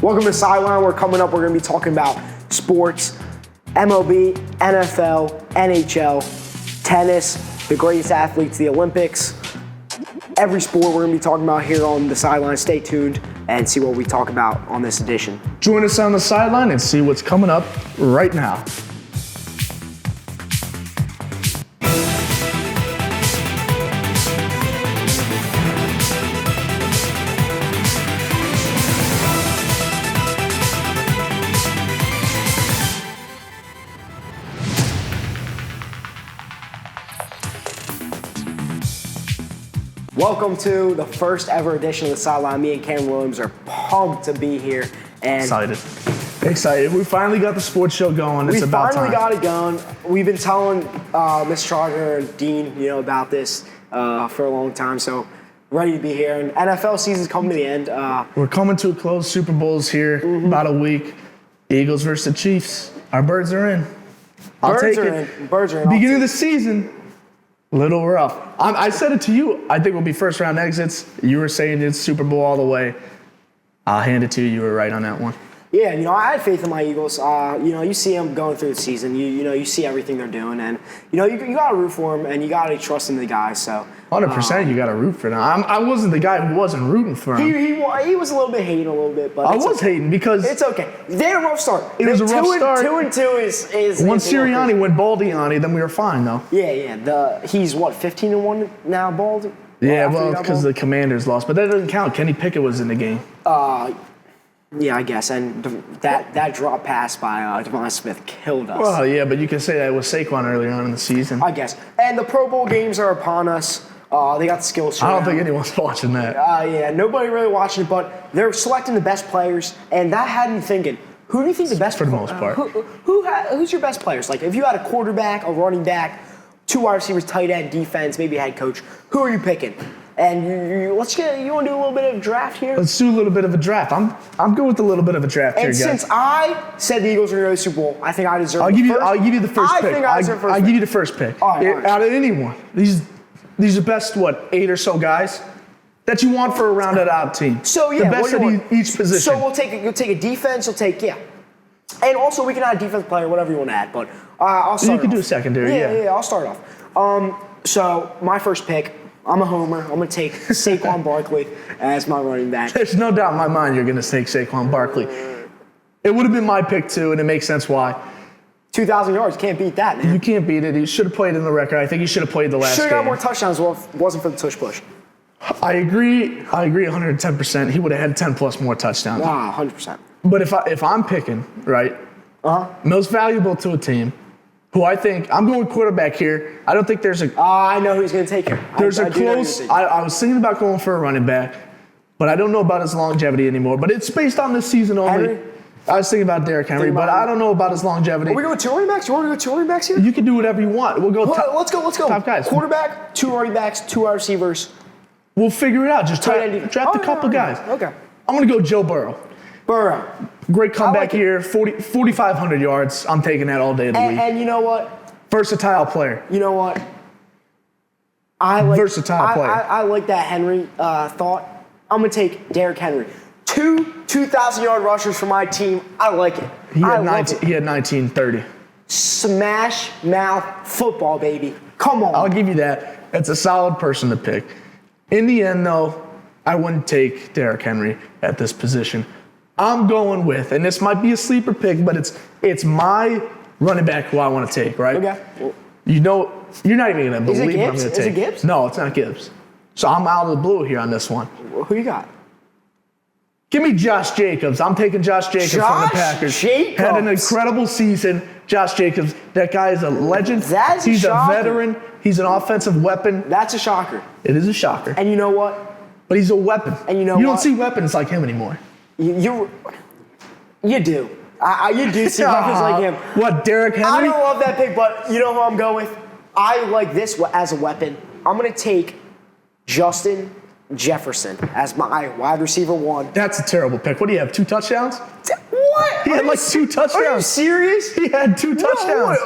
Welcome to Sideline. We're coming up. We're going to be talking about sports, MLB, NFL, NHL, tennis, the greatest athletes, the Olympics. Every sport we're going to be talking about here on the Sideline. Stay tuned and see what we talk about on this edition. Join us on the Sideline and see what's coming up right now. Welcome to the first ever edition of the Sideline. Me and Cameron Williams are pumped to be here. And Excited. We finally got the sports show going. It's about time. We finally got it going. We've been telling Ms. Charger and Dean, about this for a long time. So ready to be here. And NFL season's coming to the end. We're coming to a close. Super Bowl's here. About a week. Eagles versus the Chiefs. Our birds are in. I'll take it. Birds are in. Beginning of the season. Little rough. I said it to you. I think we'll be first round exits. You were saying it's Super Bowl all the way. I'll hand it to you. You were right on that one. Yeah, I had faith in my Eagles. You see them going through the season. You see everything they're doing, and you got to root for them, and you got to trust in the guys. So 100%, you got to root for them. I wasn't the guy who wasn't rooting for him. He was a little bit hating a little bit, but I was hating because it's okay. They had a rough start. It was a rough start. 2-2 is once Sirianni went Baldiani, then we were fine though. Yeah. He's 15-1 now, Baldy. Yeah, well, because the Commanders lost, but that doesn't count. Kenny Pickett was in the game. Yeah, I guess, and that drop pass by Devon Smith killed us. Well, yeah, but you can say that with Saquon earlier on in the season. I guess. And the Pro Bowl games are upon us. They got the skills. I don't think anyone's watching that. Yeah, nobody really watching it, but they're selecting the best players, and that had me thinking, who do you think the best? For the most part. Who's your best players? Like, if you had a quarterback, a running back, 2 wide receivers, tight end, defense, maybe a head coach, who are you picking? And you want to do a little bit of a draft here? Let's do a little bit of a draft. I'm good with a little bit of a draft here, guys. And since I said the Eagles were going to go to the Super Bowl, I think I deserve I'll give you the first pick. I'll give you the first pick. All right. Out of anyone. These are the best, 8 or so guys that you want for a rounded out team. So, yeah. The best at each position. So you'll take a defense, And also we can add a defense player, whatever you want to add. But I'll start You can do a secondary, Yeah, I'll start off. So my first pick, I'm a homer. I'm going to take Saquon Barkley as my running back. There's no doubt in my mind you're going to take Saquon Barkley. It would have been my pick too, and it makes sense why. 2,000 yards, can't beat that, man. You can't beat it. He should have played in the record. I think he should have played the last game. Should have got more touchdowns if it wasn't for the tush push. I agree 110%. He would have had 10 plus more touchdowns. Wow, 100%. But if I'm picking, right, most valuable to a team, who I think, I'm going quarterback here. I don't think there's a... I know who he's going to take here. There's a close... I was thinking about going for a running back, but I don't know about his longevity anymore. But it's based on this season only. Henry? I was thinking about Derrick Henry, but I don't know about his longevity. Are we going 2 running backs? You want to go 2 running backs here? You can do whatever you want. We'll go Let's go. Top guys. Quarterback, 2 running backs, 2 wide receivers. We'll figure it out. Just draft a couple guys. Okay. I'm going to go Joe Burrow. Great comeback here. 4,500 yards. I'm taking that all day of the week. And you know what? Versatile player. You know what? Versatile player. I like that Henry thought. I'm going to take Derrick Henry. 2 2,000-yard rushers for my team. I like it. He had 1930. Smash mouth football, baby. Come on. I'll give you that. It's a solid person to pick. In the end, though, I wouldn't take Derrick Henry at this position. I'm going with, and this might be a sleeper pick, but it's my running back who I want to take, right? Okay. Well, you're not even going to believe what I'm going to take. Is it Gibbs? No, it's not Gibbs. So I'm out of the blue here on this one. Who you got? Give me Josh Jacobs. I'm taking Josh Jacobs from the Packers. Jacobs. Had an incredible season. Josh Jacobs, that guy is a legend. He's a veteran. He's an offensive weapon. That's a shocker. It is a shocker. And you know what? But he's a weapon. And you know You don't see weapons like him anymore. You do. You do see weapons like him. What, Derrick Henry? I don't love that pick, but you know who I'm going with? I like this as a weapon. I'm going to take Justin Jefferson as my wide receiver 1. That's a terrible pick. What do you have, 2 touchdowns? What? What? He had like 2 Are you touchdowns. serious? He had 2 touchdowns.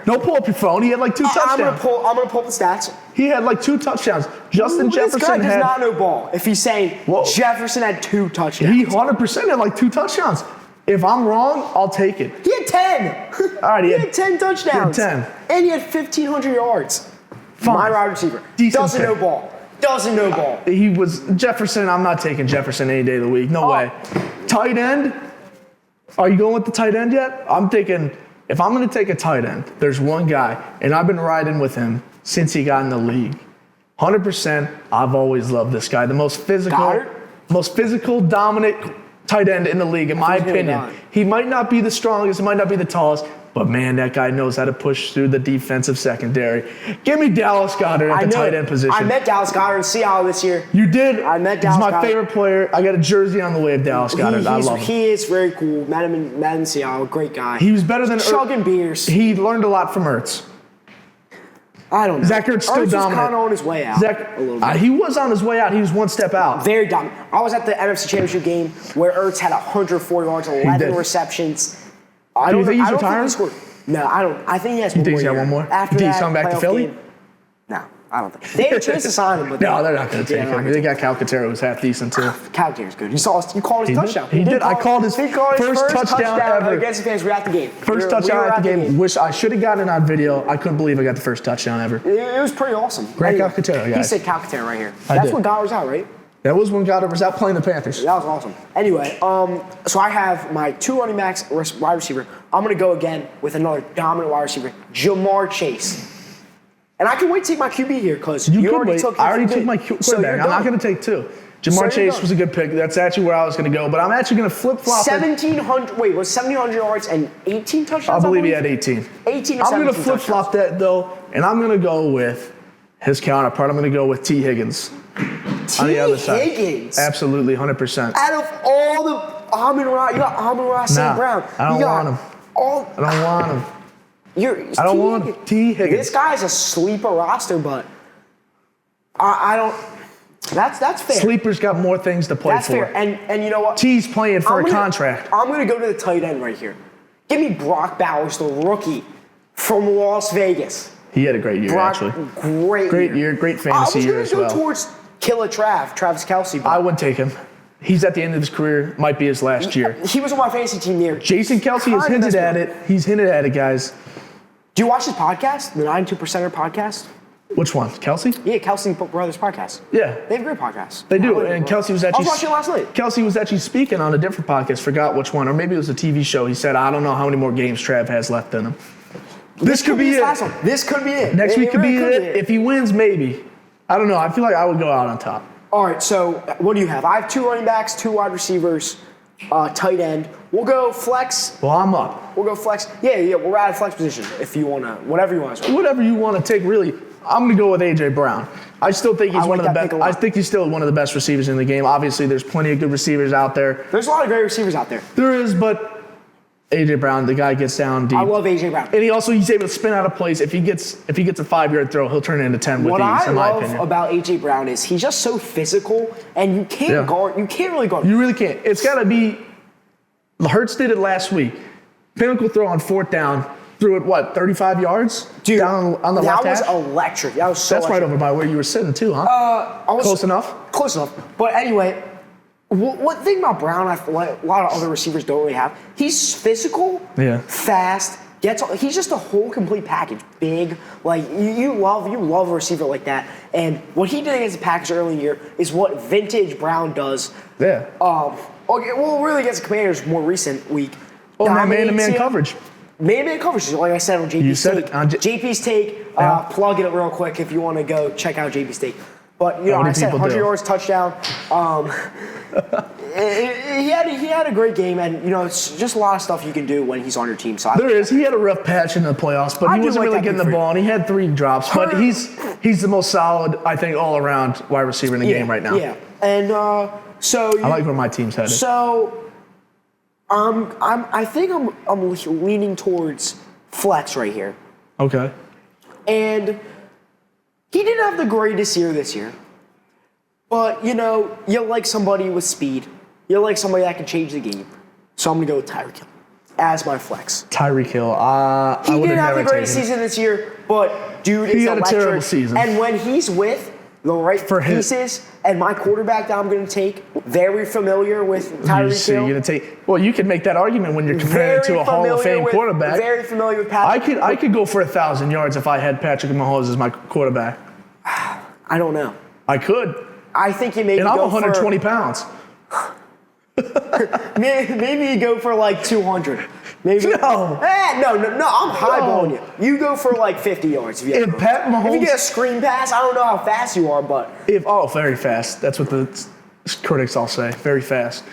Don't pull up your phone. He had like 2 touchdowns. I'm gonna pull up the stats. He had like 2 touchdowns. Justin Jefferson This guy had. does not know ball. If he's saying Jefferson had 2 touchdowns. He 100% had like 2 touchdowns. If I'm wrong, I'll take it. He had 10. All right, he had 10 touchdowns. He had 10. And he had 1,500 yards. Fine. My wide receiver. Decent Doesn't pick. know ball. Doesn't know ball. He was Jefferson. I'm not taking Jefferson any day of the week. No way. Tight end. Are you going with the tight end yet? I'm thinking, if I'm going to take a tight end, there's one guy, and I've been riding with him since he got in the league. 100%, I've always loved this guy. The most physical, dominant tight end in the league, in my opinion. He might not be the strongest, he might not be the tallest, but man, that guy knows how to push through the defensive secondary. Give me Dallas Goedert at the tight end position. I met Dallas Goedert in Seattle this year. You did? I met Dallas Goedert. He's my favorite player. I got a jersey on the way of Dallas Goedert. I love him. He is very cool. Met him in Seattle. Great guy. He was better than chugging beers. He learned a lot from Ertz. I don't know. Zach Ertz still Ertz dominant. was kind of on his way out. A little bit. He was on his way out. He was one step out. Very dominant. I was at the NFC Championship game where Ertz had 104 yards, 11 receptions. Do you think he's retiring? No, I don't. I think he has one more. You think he's got one more? After you think he's that coming back to Philly? Game, no, I don't think. They had a chance to sign him, but no, they're not going to take him. They got Calcaterra, who's half decent too. Calcaterra's good. You called his touchdown. He did. I called his first touchdown ever against the fans. We're at the game. First touchdown at the game. Wish I should have gotten it on video. I couldn't believe I got the first touchdown ever. It was pretty awesome. Great Calcaterra, guys. He said Calcaterra right here. That's when Goddard was out, right? That was when Goddard was out playing the Panthers. That was awesome. Anyway, so I have my 2 running backs, wide receiver. I'm going to go again with another dominant wide receiver, Jamar Chase. And I can wait to take my QB here because you already took your I already QB. took my quarterback. I'm not going to take 2. Jamar Chase was a good pick. That's actually where I was going to go. But I'm actually going to flip-flop 1,700. Wait, was 1,700 yards and 18 touchdowns? I believe he had 18. 18 or I'm going to 17 flip-flop that, though, and I'm going to go with his counterpart. I'm going to go with T. Higgins. On the other side. Higgins? Absolutely, 100%. Out of all the Amon-Ra, you got Amon-Ra, St. Brown. I don't want him. I don't want him. I don't want him. T. Higgins. This guy's a sleeper roster, but I don't. That's fair. Sleeper's got more things to play That's for. fair. And you know what? T's playing for a contract. I'm going to go to the tight end right here. Give me Brock Bowers, the rookie from Las Vegas. He had a great year, actually. Great year, great fantasy year as well. I was going to go towards Killer Travis Kelce. I would take him. He's at the end of his career. Might be his last year. He was on my fantasy team there. Jason Kelce has hinted at it. He's hinted at it, guys. Do you watch his podcast, the 92%er podcast? Which one? Kelce? Yeah, Kelce Brothers podcast. Yeah. They have a great podcast. They do. And Kelce was actually... I was watching it last night. Kelce was actually speaking on a different podcast. Forgot which one. Or maybe it was a TV show. He said, I don't know how many more games Trav has left in him. This could be it. This could be it. Next week could be it. If he wins, maybe. I don't know. I feel like I would go out on top. All right, so what do you have? I have 2 running backs, 2 wide receivers, tight end. We'll go flex. Well, I'm up. We'll go flex. Yeah, we're at a flex position if you want to, whatever you want to. Whatever you want to take, really. I'm going to go with A.J. Brown. I still think he's one of the best. I think he's still one of the best receivers in the game. Obviously, there's plenty of good receivers out there. There's a lot of great receivers out there. There is, but A.J. Brown, the guy gets down deep. I love A.J. Brown. And he's able to spin out of plays. If he gets a 5-yard throw, he'll turn it into 10 with what ease, in my opinion. What I love about A.J. Brown is he's just so physical, and you can't guard. You can't really guard. You really can't. It's got to be. Hurts did it last week. Pinnacle throw on 4th down. Threw it, 35 yards? Dude, down on the left hash? That was electric. That was so That's electric. right over by where you were sitting, too, huh? Close enough? Close enough. But anyway, one thing about Brown, a lot of other receivers don't really have, he's physical, fast, he's just a whole complete package. Big, like, you love a receiver like that. And what he did against the Packers early in the year is what vintage Brown does. Yeah. Really against the Commanders more recent week. Man-to-man coverage. Man-to-man coverage, like I said on JP's Take. JP's Take, plug it real quick if you want to go check out JP's Take. But, I said 100 yards, touchdown. He had a great game, and, it's just a lot of stuff you can do when he's on your team. So there is. He had a rough patch in the playoffs, but he wasn't really getting the ball, and he had 3 drops. But he's the most solid, I think, all-around wide receiver in the game right now. Yeah, and so... I like where my team's headed. So... I think I'm leaning towards flex right here. Okay. And he didn't have the greatest year this year. But, you like somebody with speed. You like somebody that can change the game. So I'm going to go with Tyreek Hill as my flex. Tyreek Hill. I He would didn't have never the greatest taken season this year, but dude is He had a electric. terrible season. And when he's with the right For him. pieces and my quarterback that I'm going to take, very familiar with Tyreek You're Hill. gonna take. Well, you can make that argument when you're comparing it to a Hall of Fame quarterback. Very familiar with Patrick. I could go for 1,000 yards if I had Patrick Mahomes as my quarterback. I don't know. I could. I think you maybe And I'm go 120 pounds. Maybe you go for like 200. Maybe. No. No. I'm highballing you. You go for like 50 yards. If If Pat Mahomes, if you get a screen pass, I don't know how fast you are, but very fast. That's what the critics all say. Very fast.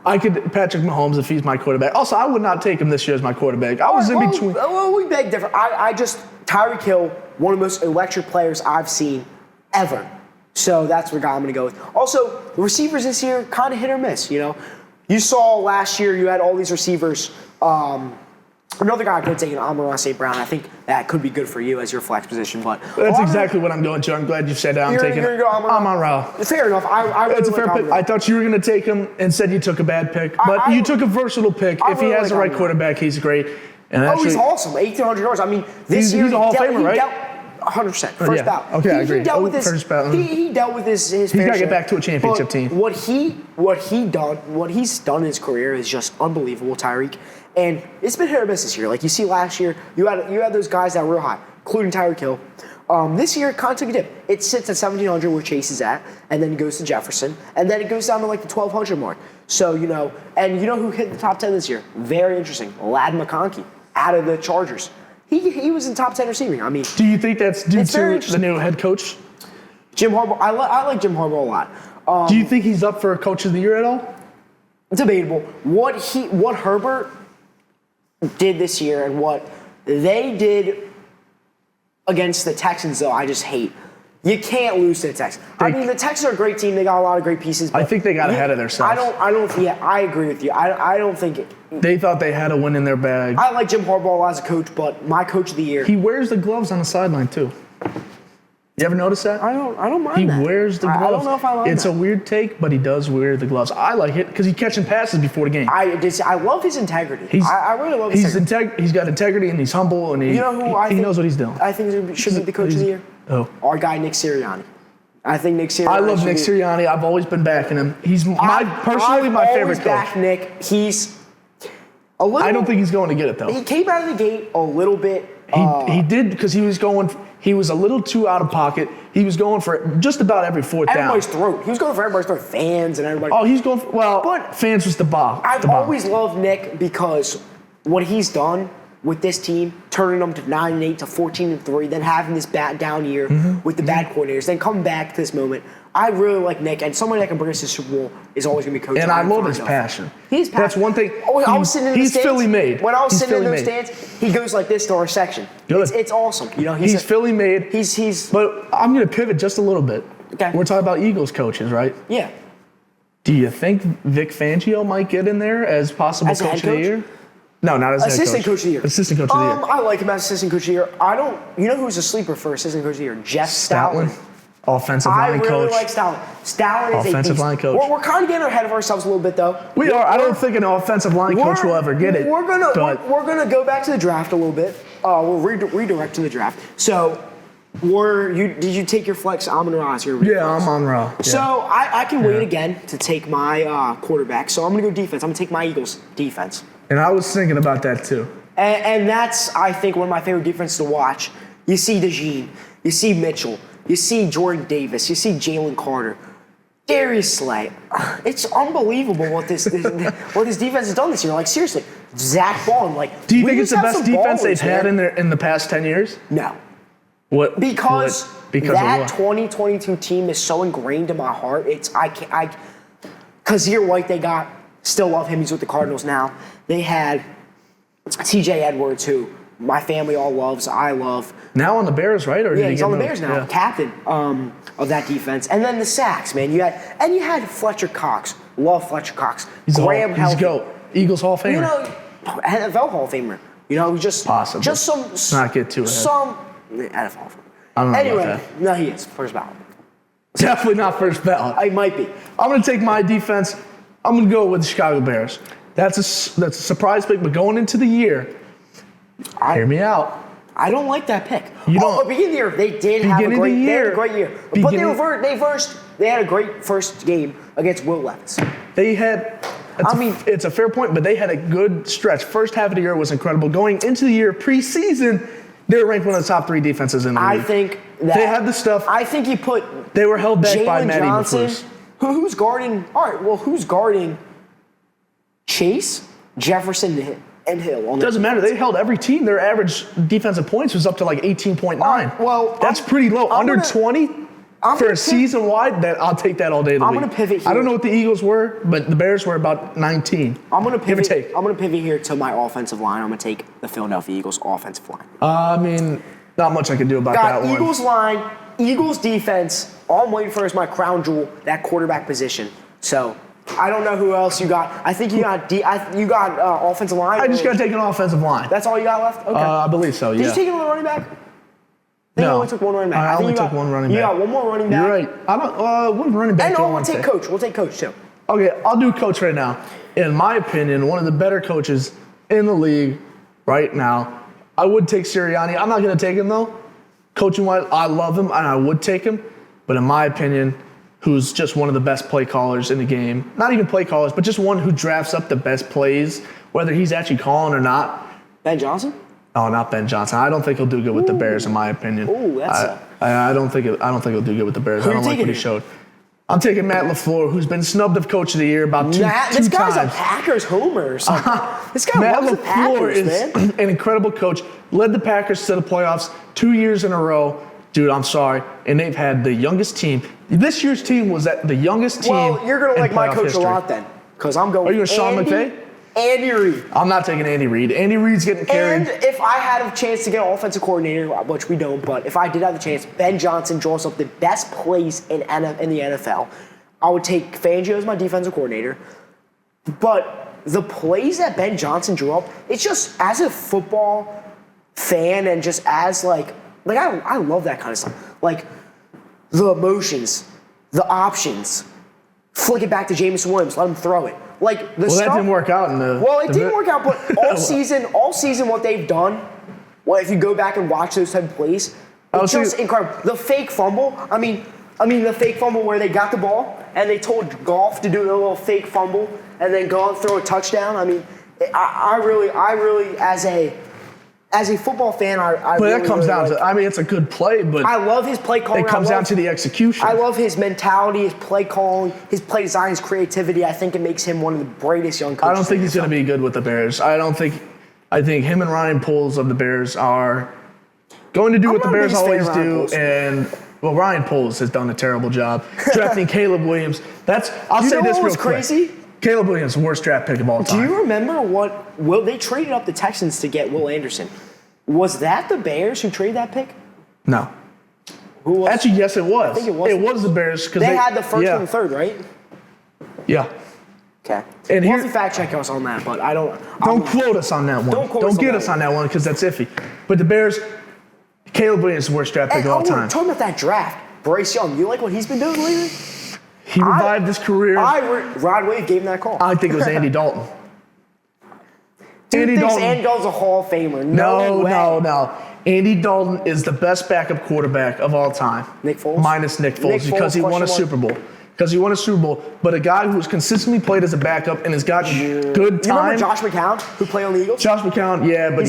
I could Patrick Mahomes if he's my quarterback. Also, I would not take him this year as my quarterback. I was in between. Well, we beg different. I just Tyreek Hill, one of the most electric players I've seen ever. So that's the guy I'm going to go with. Also, the receivers this year kind of hit or miss. You know, you saw last year you had all these receivers. Another guy I could take, Amon-Ra St. Brown. I think that could be good for you as your flex position. But that's exactly what I'm going to. I'm glad you said that. I'm taking Amon-Ra. Fair enough. I really It's a like fair pick. Amon-Ra. I thought you were going to take him. Instead, you took a bad pick. But you took a versatile pick. If he really has like the right Amon-Ra. quarterback, he's great. And Oh, actually, he's awesome. 1,800 yards. I mean, this year he's a Hall of Famer, right? 100%. First ballot. Okay, I agree. He dealt with his. First ballot. He dealt with his He's fair got to get share. back to a championship But team. What he's done in his career is just unbelievable, Tyreek. And it's been hit or miss this year. Like you see last year, you had those guys that were real high, including Tyreek Hill. This year, it kind of took a dip. It sits at 1,700 where Chase is at, and then it goes to Jefferson, and then it goes down to like the 1,200 mark. So, and you know who hit the top 10 this year? Very interesting. Lad McConkey out of the Chargers. He was in top 10 receiving. I mean, Do you think that's due It's very to the new head coach? Jim Harbaugh. I like Jim Harbaugh a lot. Do you think he's up for Coach of the Year at all? Debatable. What Herbert did this year and what they did against the Texans, though, I just hate. You can't lose to the Texans. I mean, the Texans are a great team. They got a lot of great pieces. But I think they got ahead of themselves. I agree with you. I don't think They thought they had a win in their bag. I like Jim Harbaugh as a coach, but my coach of the year. He wears the gloves on the sideline too. You ever notice that? I don't mind He that. wears the gloves. I don't know if I like It's that. a weird take, but he does wear the gloves. I like it because he's catching passes before the game. I love his integrity. I really love his integrity. He's got integrity and he's humble and he knows what he's doing. I think should be the coach of the year. Oh. Our guy Nick Sirianni. I think Nick Sirianni. I love Nick Sirianni. I've always been backing him. He's my favorite coach. Back Nick. He's a little. I don't think he's going to get it though. He came out of the gate a little bit. He did because he was a little too out of pocket. He was going for just about every fourth down. Everybody's throat. He was going for everybody's throat. Fans and everybody. Oh, he's going for, But fans was the bomb. I've always loved Nick because what he's done with this team, turning them to 9-8 to 14-3, then having this down year with the bad coordinators, then coming back to this moment. I really like Nick, and somebody that can bring us to the Super Bowl is always going to be coaching. And I love his passion. He's passionate. That's one thing. I was sitting in the He's stands. Philly made. When I was sitting in those Philly made. stands, he goes like this to our section. Good. It's awesome. He's Philly made. He's. But I'm going to pivot just a little bit. Okay. We're talking about Eagles coaches, right? Yeah. Do you think Vic Fangio might get in there as possible As a coach head of the coach? year? No, not as Assistant head coach of the year. Assistant coach of the year. I like him as assistant coach of the year. You know who's a sleeper for assistant coach of the year? Jeff Stoutland. Offensive I line really coach. like Stoutland. Stoutland is Offensive a beast. line coach. We're kind of getting ahead of ourselves a little bit, though. We are. I don't think an offensive line coach will ever get it. We're gonna go back to the draft a little bit. We'll redirect to the draft. So, did you take your flex Amon-Ra? Yeah, I'm on Raw. Yeah. So I can wait again to take my quarterback. So I'm gonna go defense. I'm gonna take my Eagles defense. And I was thinking about that too. And that's, I think, one of my favorite defenses to watch. You see DeJean, you see Mitchell, you see Jordan Davis, you see Jalen Carter, Darius Slay. It's unbelievable what this defense has done this year. Like, seriously, Zach Bond. Like, do you think it's the best defense they've had in the past 10 years? No. What? Because that 2022 team is so ingrained in my heart. Kazir White they got. Still love him. He's with the Cardinals now. They had T.J. Edwards, who my family all loves. I love. Now on the Bears, right? Or Yeah, he's on the Bears now. Yeah. Captain of that defense. And then the sacks, man. You had Fletcher Cox. Love Fletcher Cox. Graham Helton. He's GOAT. Eagles Hall of Famer. NFL Hall of Famer. just possible. Just some. Let's not get too ahead. Some NFL Hall of Famer. I don't know anyway, about that. No, he is first ballot. Definitely not first ballot. I might be. I'm going to take my defense. I'm going to go with the Chicago Bears. That's a surprise pick, but going into the year, hear me out. I don't like that pick. You don't. At the beginning of the year, they did have a great year. But they had a great first game against Will Levis. They had. It's a fair point, but they had a good stretch. First half of the year was incredible. Going into the year, preseason, they were ranked one of the top 3 defenses in the league. I think that they had the stuff. I think you put. They were held back by Matt Johnson. Who's guarding? All right. Well, who's guarding? Chase, Jefferson, and Hill. Doesn't matter. They held every team. Their average defensive points was up to like 18.9. Well, that's pretty low. Under 20 for a season wide. I'll take that all day. I'm going to pivot here. I don't know what the Eagles were, but the Bears were about 19. I'm going to pivot. I'm going to pivot here to my offensive line. I'm going to take the Philadelphia Eagles offensive line. Not much I can do about that one. Eagles line, Eagles defense. All I'm waiting for is my crown jewel, that quarterback position. So. I don't know who else you got. I think you got offensive line. I just got to take an offensive line. That's all you got left? Okay. I believe so, yeah. Did you take another running back? No. You only took one running back. I only took one running back. You got one more running back. You're right. I don't. One running back. And we'll take coach. We'll take coach too. Okay, I'll do coach right now. In my opinion, one of the better coaches in the league right now. I would take Sirianni. I'm not going to take him though. Coaching wise, I love him and I would take him. But in my opinion, who's just one of the best play callers in the game. Not even play callers, but just one who drafts up the best plays, whether he's actually calling or not. Ben Johnson? Oh, not Ben Johnson. I don't think he'll do good with the Bears, in my opinion. I don't think he'll do good with the Bears. I don't like what he showed. I'm taking Matt LaFleur, who's been snubbed of Coach of the Year about two times. This guy's a Packers homer or something. This guy loves the Packers, man. Matt LaFleur is an incredible coach. Led the Packers to the playoffs 2 years in a row. Dude, I'm sorry. And they've had the youngest team. This year's team was the youngest team. Well, you're going to like my coach a lot then. Because I'm going. Are you a Sean McVay? Andy Reid. I'm not taking Andy Reid. Andy Reid's getting carried. And if I had a chance to get an offensive coordinator, which we don't, but if I did have the chance, Ben Johnson draws up the best plays in the NFL. I would take Fangio as my defensive coordinator. But the plays that Ben Johnson drew up, it's just as a football fan and just as I love that kind of stuff. Like the emotions, the options, flick it back to Jameson Williams, let him throw it. Like the stuff, that didn't work out in the. Well, it didn't work out, but all season, what they've done. Well, if you go back and watch those type of plays, it's just incredible. The fake fumble. I mean, the fake fumble where they got the ball and they told Goff to do a little fake fumble and then go and throw a touchdown. I mean, I really, as a football fan, But that comes down to. I mean, it's a good play, but I love his play calling. It comes down to the execution. I love his mentality, his play calling, his play design, his creativity. I think it makes him one of the greatest young coaches. I don't think he's going to be good with the Bears. I think him and Ryan Poles of the Bears are going to do what the Bears always do, and Ryan Poles has done a terrible job drafting Caleb Williams. I'll say this real quick. Crazy? Caleb Williams, worst draft pick of all time. Do you remember they traded up the Texans to get Will Anderson? Was that the Bears who traded that pick? No. Who was? Actually, yes, it was. I think it was. It was the Bears because they had the first and the third, right? Yeah. Okay. And we'll have to fact check us on that, but I don't. Don't quote us on that one. Don't get us on that one because that's iffy. But the Bears, Caleb Williams is the worst draft pick of all time. Talking about that draft, Bryce Young. You like what he's been doing lately? He revived his career. Rod Wave gave him that call. I think it was Andy Dalton. Andy Dalton's a Hall of Famer. No. Andy Dalton is the best backup quarterback of all time. Nick Foles? Minus Nick Foles because he won a Super Bowl. But a guy who's consistently played as a backup and has gotten good time. You remember Josh McCown, who played on the Eagles? Josh McCown, yeah, but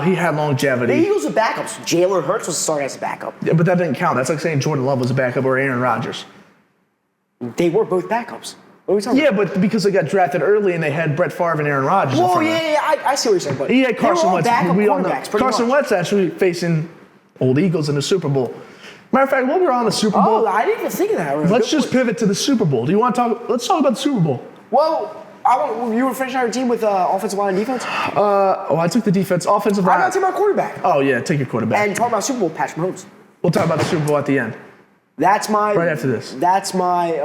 he had longevity. The Eagles were backups. Jalen Hurts was started as a backup. Yeah, but that didn't count. That's like saying Jordan Love was a backup or Aaron Rodgers. They were both backups. What are we talking about? Yeah, but because they got drafted early and they had Brett Favre and Aaron Rodgers. Oh, yeah, I see what you're saying. But he had Carson Wentz. Carson Wentz Wentz actually facing old Eagles in the Super Bowl. Matter of fact, while we're on the Super Bowl, I didn't even think of that. Let's just pivot to the Super Bowl. Do you want to talk? Let's talk about the Super Bowl. Well, you were finishing our team with offensive line and defense. I took the defense, offensive line. I'm not talking about quarterback. Oh yeah, take your quarterback. And talk about Super Bowl, Patrick Mahomes. We'll talk about the Super Bowl at the end. That's my right after this. That's my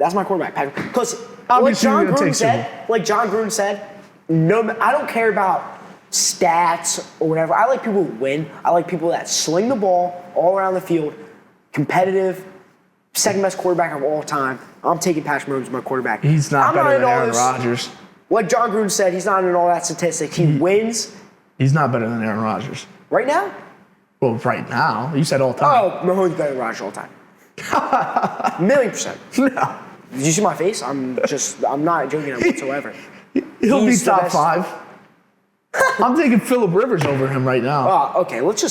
quarterback, Patrick. Because like John Gruden said, no, I don't care about stats or whatever. I like people who win. I like people that sling the ball all around the field, competitive, second best quarterback of all time. I'm taking Patrick Mahomes as my quarterback. He's not better than Aaron Rodgers. Like John Gruden said, he's not in all that statistics. He wins. He's not better than Aaron Rodgers. Right now? Well, right now. You said all time. Oh, Mahomes better than Rodgers all time. 1,000,000%. No. Did you see my face? I'm not joking whatsoever. He'll be He's the top best. 5. I'm taking Phillip Rivers over him right now. Okay, let's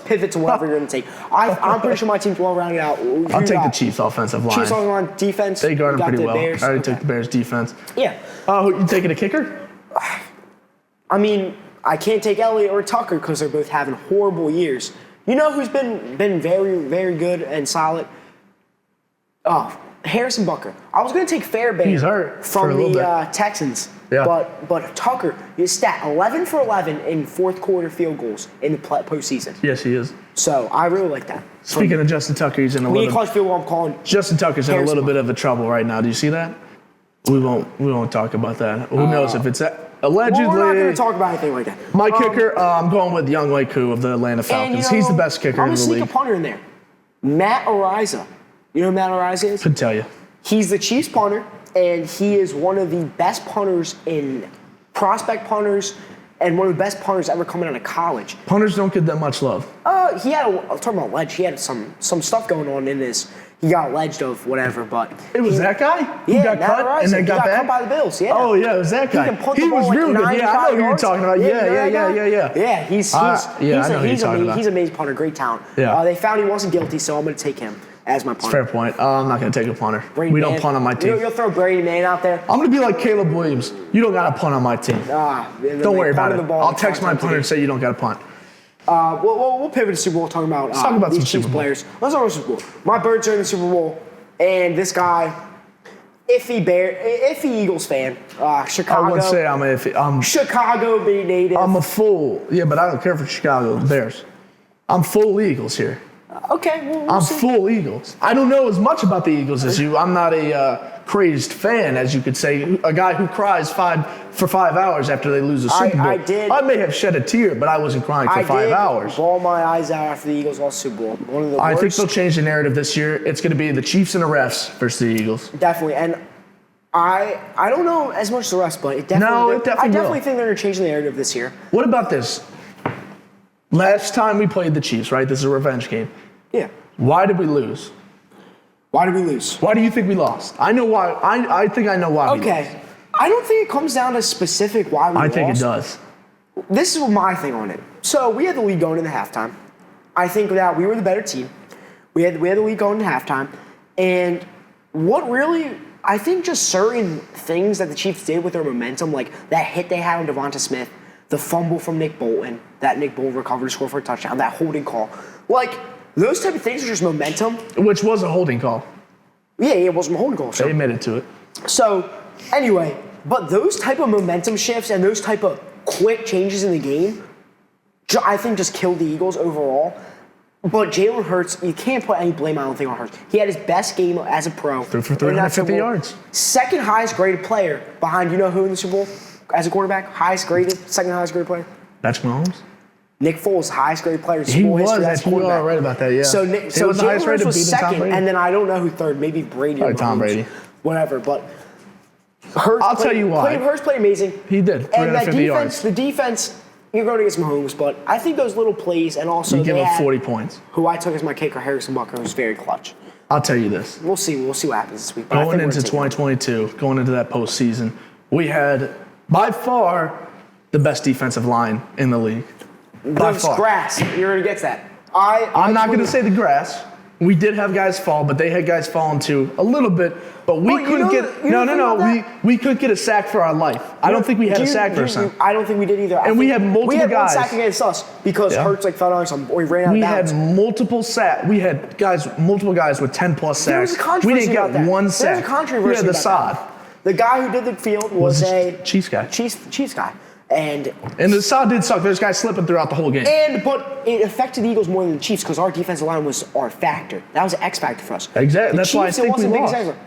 pivot to whatever you're going to take. I'm pretty sure my team's well rounded out. I'll take the Chiefs offensive line. Chiefs offensive line defense. They guard him pretty well. Bears. I already took the Bears defense. Yeah. Oh, you taking a kicker? I mean, I can't take Elliott or Tucker because they're both having horrible years. You know who's been very, very good and solid? Oh, Harrison Butker. I was going to take Fairbairn He's hurt for from a little the Texans. Yeah. But Tucker, his stat 11 for 11 in fourth quarter field goals in the postseason. Yes, he is. So I really like that. Speaking of Justin Tucker, he's in a We need little. clutch field goal. I'm calling. Justin Tucker's in a Harrison little bit of a trouble right now. Do you see that? We won't talk about that. Who knows if it's allegedly? Well, we're not going to talk about anything like that. My kicker, I'm going with Young Wei Koo of the Atlanta Falcons. He's the best kicker in the I'm going to league. sneak a punter in there. Matt Ariza. You know who Matt Ariza is? Could tell you. He's the Chiefs punter, and he is one of the best punters in prospect punters and one of the best punters ever coming out of college. Punters don't get that much love. I'm talking about ledge. He had some stuff going on in this. He got alleged of whatever, but It was that guy? He yeah, got Matt cut Ariza. and then He got back? cut by the Bills. Yeah. Oh, yeah, it was that guy. He can punt the He was ball real like good. Yeah, I know 95 who you're yards. talking about. You know Yeah. that guy? Yeah, he's I know who you're talking about. He's an amazing punter, great talent. Yeah. They found he wasn't guilty, so I'm going to take him as my punter. Fair point. I'm not going to take a punter. Brady We don't Mann. punt on my team. You'll throw Brady Mann out there. I'm going to be like Caleb Williams. You don't got to punt on my team. Don't worry about it. I'll text my punter and say you don't got to punt. We'll pivot to Super Bowl talking about, Let's talk about these some Chiefs Super Bowl. players. Let's talk about Super Bowl. My Birds are in the Super Bowl, and this guy, iffy Eagles fan, Chicago. I wouldn't say I'm Chicago be native. I'm a full, yeah, but I don't care for Chicago Bears. I'm full Eagles here. Okay, we'll I'm see. full Eagles. I don't know as much about the Eagles as you. I'm not a crazed fan, as you could say, a guy who cries for 5 hours after they lose a Super Bowl. I did. I may have shed a tear, but I wasn't crying for 5 hours. I bawl my eyes out after the Eagles lost Super Bowl. One of the I think worst. they'll change the narrative this year. It's going to be the Chiefs and the refs versus the Eagles. Definitely, and I don't know as much as the rest, but it definitely. it definitely I definitely will. think they're going to change the narrative this year. What about this? Last time we played the Chiefs, right? This is a revenge game. Yeah. Why did we lose? Why did we lose? Why do you think we lost? I know why. I think I know why we lost. Okay. I don't think it comes down to specific why we lost. I think it does. This is my thing on it. So we had the lead going into halftime. I think that we were the better team. We had the lead going into halftime. And what really, I think just certain things that the Chiefs did with their momentum, like that hit they had on Devonta Smith, the fumble from Nick Bolton, that Nick Bolton recovered to score for a touchdown, that holding call. Like, those type of things are just momentum. Which was a holding call. Yeah, it wasn't a holding call. They admitted to it. So, anyway, but those type of momentum shifts and those type of quick changes in the game, I think just killed the Eagles overall. But Jalen Hurts, you can't put any blame, I don't think, on Hurts. He had his best game as a pro. Threw for 350 yards. Second highest graded player behind, you know who in the Super Bowl as a quarterback? Highest graded, second highest graded player? Patrick Mahomes? Nick Foles, highest graded player in Super He Bowl was. history as a You quarterback. are right about that, yeah. So He was the Jalen highest Hurts rated, was beating Tom second, Brady. and then I don't know who third. Maybe Brady or Probably Tom Mahomes. Brady. Whatever, but Hurts I'll tell you why. Hurts played amazing. He did. And that 350 defense, yards. the defense, you're going against Mahomes, but I think those little plays and also You give they him had 40 points. who I took as my kicker, Harrison Butker, who's very clutch. I'll tell you this. We'll see what happens this week. but I Going think we're into taking it. 2022, going into that postseason, we had, by far, the best defensive line in the league. By Those far. grass, you're going to get that. I'm not going to say the grass. We did have guys fall, but they had guys falling too a little bit. But we Well, you couldn't know get the- you know the thing about We couldn't get a sack for our life. I don't think we had a sack for us. I don't think we did either. And we had multiple We had guys. one sack against us because Yeah. Hurts fell down some or he ran out We of had bounds. multiple sacks. We had multiple guys with 10 plus There was sacks. a controversy We didn't about get that. one There sack. was a controversy We had the about sod. that. The guy who did the field was Was a Chiefs guy. Chiefs guy. And the sod did suck. There's guys slipping throughout the whole game. but it affected the Eagles more than the Chiefs because our defensive line was our factor. That was an X factor for us. Exactly. The That's why I Chiefs, it think we wasn't the biggest lost. factor.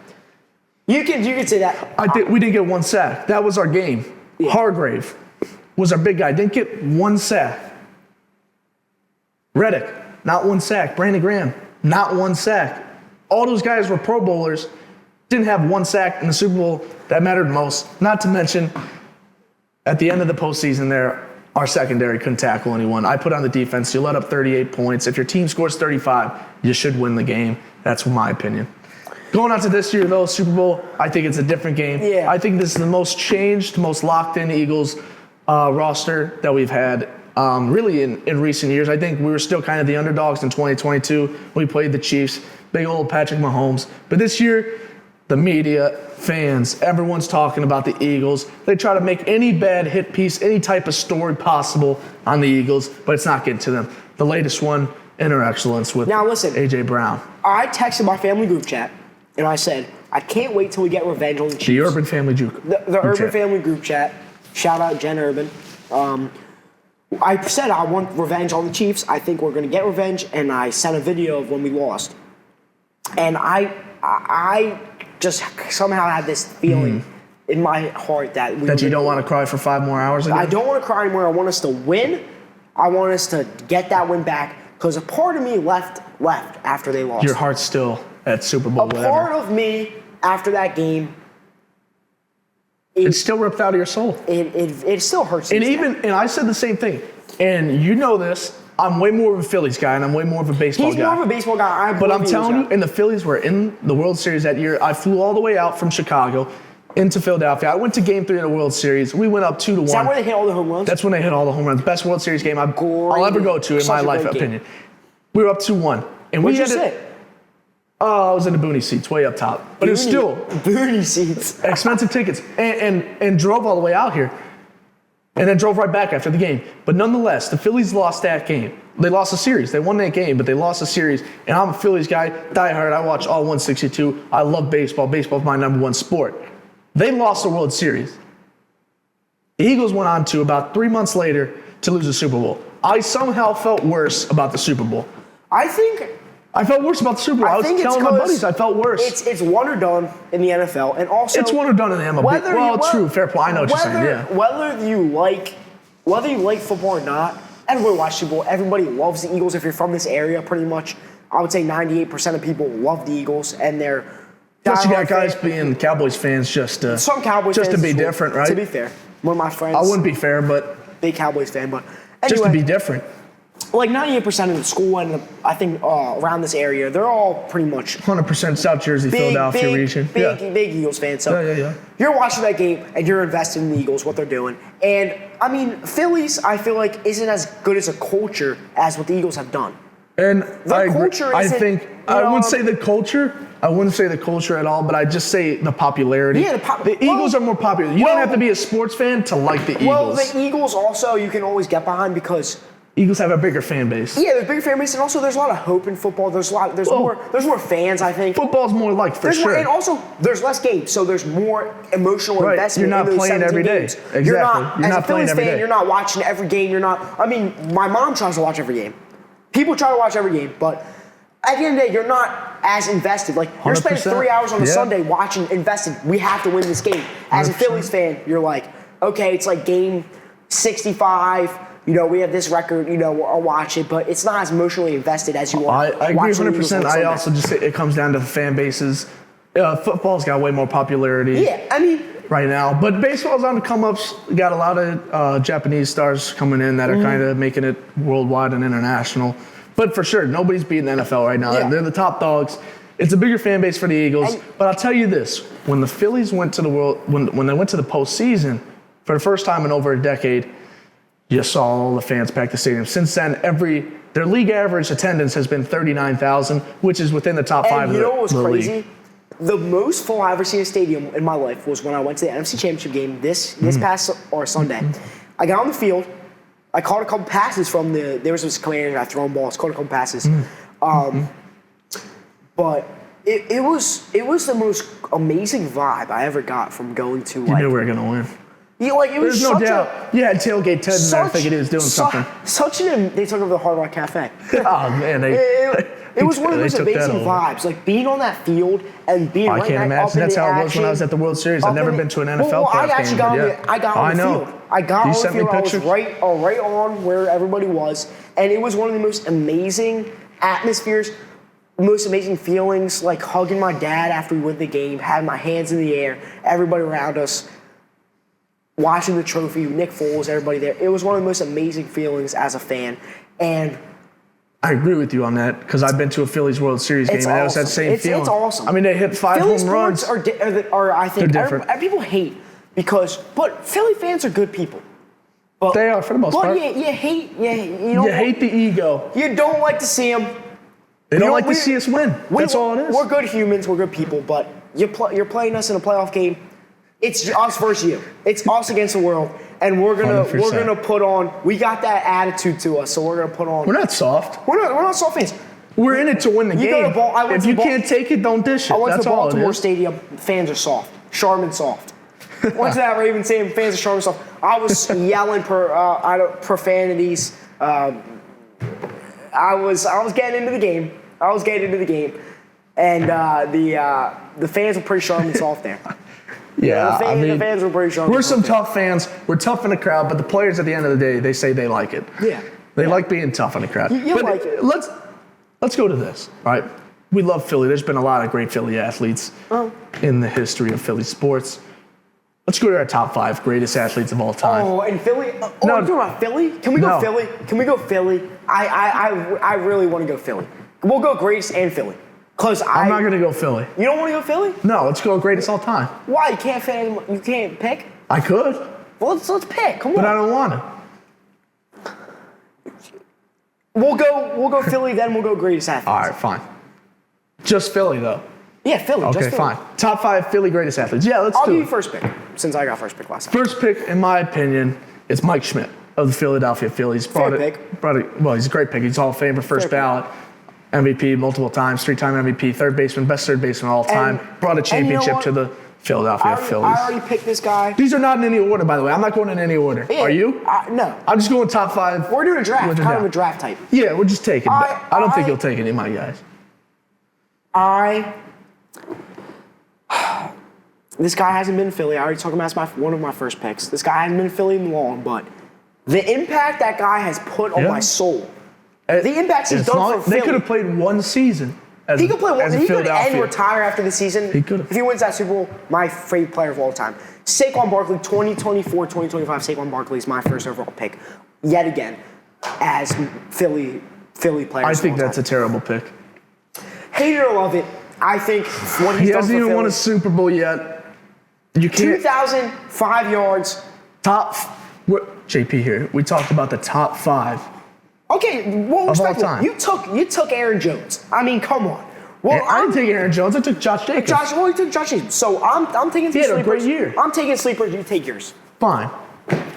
You can say that. We didn't get one sack. That was our game. Yeah. Hargrave was our big guy. Didn't get one sack. Reddick, not one sack. Brandon Graham, not one sack. all those guys were Pro Bowlers, didn't have one sack in the Super Bowl. That mattered most. Not to mention, at the end of the postseason there, our secondary couldn't tackle anyone. I put on the defense. You let up 38 points. If your team scores 35, you should win the game. That's my opinion. Going on to this year, though, Super Bowl, I think it's a different game. Yeah. I think this is the most changed, most locked-in Eagles roster that we've had really in recent years. I think we were still kind of the underdogs in 2022. We played the Chiefs, big old Patrick Mahomes. But this year, the media, fans, everyone's talking about the Eagles. They try to make any bad hit piece, any type of story possible on the Eagles, but it's not getting to them. The latest one, inner excellence with Now listen, A.J. Brown. I texted my family group chat, and I said, I can't wait till we get revenge on the Chiefs. The Urban Family Juke. The Urban Family group chat. Shout out Jen Urban. I said I want revenge on the Chiefs. I think we're going to get revenge, and I sent a video of when we lost. And I just somehow had this feeling in my heart that you don't want to cry for 5 more hours again? I don't want to cry anymore. I want us to win. I want us to get that win back because a part of me left after they lost. Your heart's still at Super Bowl, a part of me after that game. It's still ripped out of your soul. It still hurts. And I said the same thing. And you know this. I'm way more of a Phillies guy, and I'm way more of a baseball guy. He's more of a baseball guy. But I'm telling you, and the Phillies were in the World Series that year. I flew all the way out from Chicago into Philadelphia. I went to Game 3 of the World Series. We went up 2-1. Is that where they hit all the home runs? That's when they hit all the home runs. Best World Series game I'll ever go to in my life opinion. We were up 2-1. And Where'd you sit? I was in the boonie seats, way up top. But it was still boonie seats. expensive tickets, and drove all the way out here. And then drove right back after the game. But nonetheless, the Phillies lost that game. They lost a series. They won that game, but they lost a series. And I'm a Phillies guy, diehard. I watch all 162. I love baseball. Baseball's my number one sport. They lost the World Series. The Eagles went on to, about 3 months later, to lose the Super Bowl. I somehow felt worse about the Super Bowl. I felt worse about the Super Bowl. I was telling my buddies I felt worse. It's one or done in the NFL, and also it's one or done in the MLB. True, fair point. I know what you're saying. Yeah. Whether you like football or not, everybody watches Super Bowl. Everybody loves the Eagles. If you're from this area, pretty much, I would say 98% of people love the Eagles, and they're. Plus, you got guys being Cowboys fans some Cowboys fans to be different, right? To be fair, one of my friends. I wouldn't be fair, but big Cowboys fan, but anyway, just to be different. Like 98% of the school and I think around this area, they're all pretty much 100% South Jersey, Philadelphia region. Big Eagles fans. So yeah. You're watching that game and you're invested in the Eagles, what they're doing. And I mean, Phillies, I feel like isn't as good as a culture as what the Eagles have done. And I wouldn't say the culture. I wouldn't say the culture at all, but I'd just say the popularity. Yeah, the Eagles are more popular. You don't have to be a sports fan to like the Eagles. Well, the Eagles also you can always get behind because Eagles have a bigger fan base. Yeah, there's a bigger fan base, and also there's a lot of hope in football. There's more fans, I think. Football's more liked for sure. And also, there's less games, so there's more emotional investment. You're not in those playing every day. Games. Exactly. You're not, as a Phillies fan, day. you're not watching every game. You're not. I mean, my mom tries to watch every game. People try to watch every game, but at the end of the day, you're not as invested. Like, you're spending 3 hours on a Sunday watching, invested. We have to win this game. As 100%. A Phillies fan, you're like, okay, it's like game 65. You know, we have this record, you know, I'll watch it, but it's not as emotionally invested as you are. I agree 100%. I also just say it comes down to the fan bases. Football's got way more popularity. Yeah, I mean. Right now. But baseball's on the come-ups. We got a lot of Japanese stars coming in that are kind of making it worldwide and international. But for sure, nobody's beating the NFL right now. Yeah. They're the top dogs. It's a bigger fan base for the Eagles. But I'll tell you this. When the Phillies went to the when they went to the postseason for the first time in over a decade, you saw all the fans pack the stadium. Since then, their league average attendance has been 39,000, which is within the top 5 of the league. And you know what was crazy? The most full I've ever seen a stadium in my life was when I went to the NFC Championship game this past Sunday. I got on the field. I caught a couple passes from there was this commander that throwing balls. Caught a couple passes. But it was the most amazing vibe I ever got from going to. You knew we were gonna win. Yeah, like it was There's no doubt. You had tailgate Ted in there thinking he was doing something. They took over the Hard Rock Cafe. Oh man, it was one of those amazing vibes. Like being on that field and being right can't imagine. That's how it was when I was at the World Series. I've never been to an NFL playoff game. I got on the field. I got on the field. I was right on where everybody was, and it was one of the most amazing atmospheres most amazing feelings, like hugging my dad after we win the game, having my hands in the air, everybody around us, watching the trophy, Nick Foles, everybody there. It was one of the most amazing feelings as a fan. And I agree with you on that because I've been to a Phillies World Series game and it was that same feeling. It's awesome. I mean, they hit 5 Philly home runs. sports are I think, They're different. people hate but Philly fans are good people. But, They are for the most part. But you hate the ego. You don't like to see them. They don't like to see us win. That's all it is. We're good humans. We're good people. But you're playing us in a playoff game. It's us versus you. It's us against the world, and we're gonna 100%. put on. We got that attitude to us, so we're gonna put on. We're not soft. We're not soft fans. We're in it to win the game. If you can't take it, don't dish it. I went That's to all it Baltimore is. Stadium. Fans are soft. Charmin soft. Went to that Ravens Stadium. Fans are Charmin soft. I was yelling profanities. I was getting into the game. And the fans were pretty Charmin soft there. Yeah, the fans were pretty Charmin. We're some tough fans. We're tough in the crowd, but the players at the end of the day, they say they like it. Yeah. They like being tough in the crowd. You but like it. Let's go to this, right? We love Philly. There's been a lot of great Philly athletes in the history of Philly sports. Let's go to our top 5 greatest athletes of all time. Oh, and Philly. No. You're talking about Philly? Can we go No. Philly? Can we go Philly? I really want to go Philly. We'll go greatest and Philly. I'm not going to go Philly. You don't want to go Philly? No, let's go greatest all time. Why? You can't pick? I could, Well, let's pick. Come on. but I don't want to. We'll go Philly, then we'll go greatest athletes. All right, fine. Just Philly, though. Yeah, Philly. Okay, just Philly. fine. Top 5 Philly greatest athletes. Yeah, let's I'll do give it. you first pick, since I got first pick last time. First pick, in my opinion, is Mike Schmidt of the Philadelphia Phillies. Fair Well, he's a great pick. He's Hall of Famer, first Fair ballot, MVP multiple times, 3-time MVP, third baseman, best third baseman of all time. Brought a championship what? to the Philadelphia Phillies. I already picked this guy. These are not in any order, by the way. I'm not going in any order. Yeah, Are you? No. I'm just going top 5. We're doing a draft, Within kind of that. a draft type. Yeah, we're just taking. I don't think I- you'll take any of my guys. This guy hasn't been in Philly. I already talked about one of my first picks. This guy hasn't been in Philly long, but the impact that guy has put on my soul, the impacts he's done for Philly. They could have played one season. He could play one. He He could end retire after the season. He could've. If he wins that Super Bowl, my favorite player of all time. Saquon Barkley, 2024, 2025. Saquon Barkley is my first overall pick, yet again, as Philly player. I think that's a terrible pick. Hate it or love it. I think what he's He done hasn't for even Philly. won a Super Bowl yet. You can't. 2,005 yards. JP here. We talked about the top 5. Okay, well, Of all respectful. time. You took Aaron Jones. I mean, come on. Well, I didn't take Aaron Jones. I took Josh Jacobs. You took Josh Jacobs. So I'm taking some He had a sleepers. great year. I'm taking sleepers. You take yours. Fine.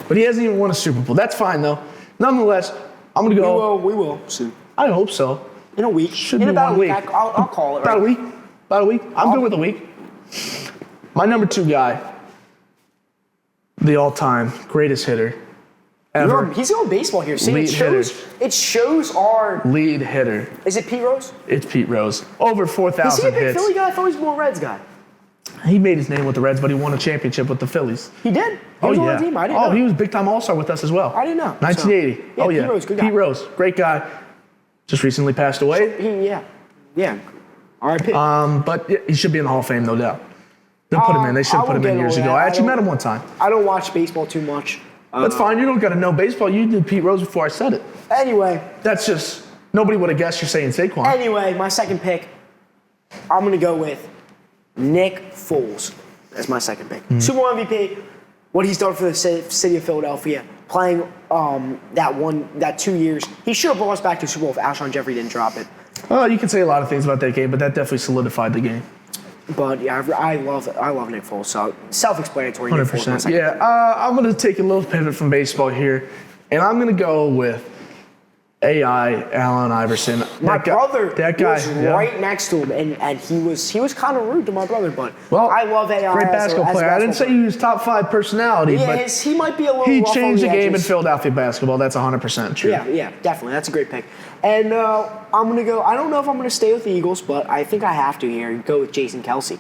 But he hasn't even won a Super Bowl. That's fine, though. Nonetheless, I'm going to go. We will soon. I hope so. In a week. Should in be about 1 a week. week. I'll call it. About Right? a week. I'm good with a week. My number 2 guy, the all-time greatest hitter ever. He's going baseball here. See, Lead it shows our. Lead hitter. Is it Pete Rose? It's Pete Rose. Over Is he a 4,000 big hits. Philly guy? I thought he was more Reds guy. He made his name with the Reds, but he won a championship with the Phillies. He did. He was on the team. I didn't know. He was a big-time All-Star with us as well. I didn't know. 1980. So, Pete Rose, good guy. Pete Rose, great guy. Just recently passed away. Yeah. R.I.P. But yeah, he should be in the Hall of Fame, no doubt. They'll put him in. They should have put him in years ago. I actually met him one time. I don't watch baseball too much. That's fine. You don't got to know baseball. You knew Pete Rose before I said it. Anyway. That's just, nobody would have guessed you're saying Saquon. Anyway, my second pick, I'm going to go with Nick Foles as my second pick. Super Bowl MVP, what he's done for the city of Philadelphia, playing that 2 years. He should have brought us back to the Super Bowl if Alshon Jeffrey didn't drop it. Well, you can say a lot of things about that game, but that definitely solidified the game. But yeah, I love Nick Foles. So self-explanatory. Nick Foles, my 100%. second pick. I'm going to take a little pivot from baseball here, and I'm going to go with AI Allen Iverson. My brother was yeah. right next to him, and he was kind of rude to my brother, but Well, I love AI. Great basketball player. I didn't say he was top 5 personality, but he might be a little. he rough on changed the game in edges. Philadelphia basketball. That's 100% true. Yeah, definitely. That's a great pick. And I'm gonna go. I don't know if I'm gonna stay with the Eagles, but I think I have to here. Go with Jason Kelsey.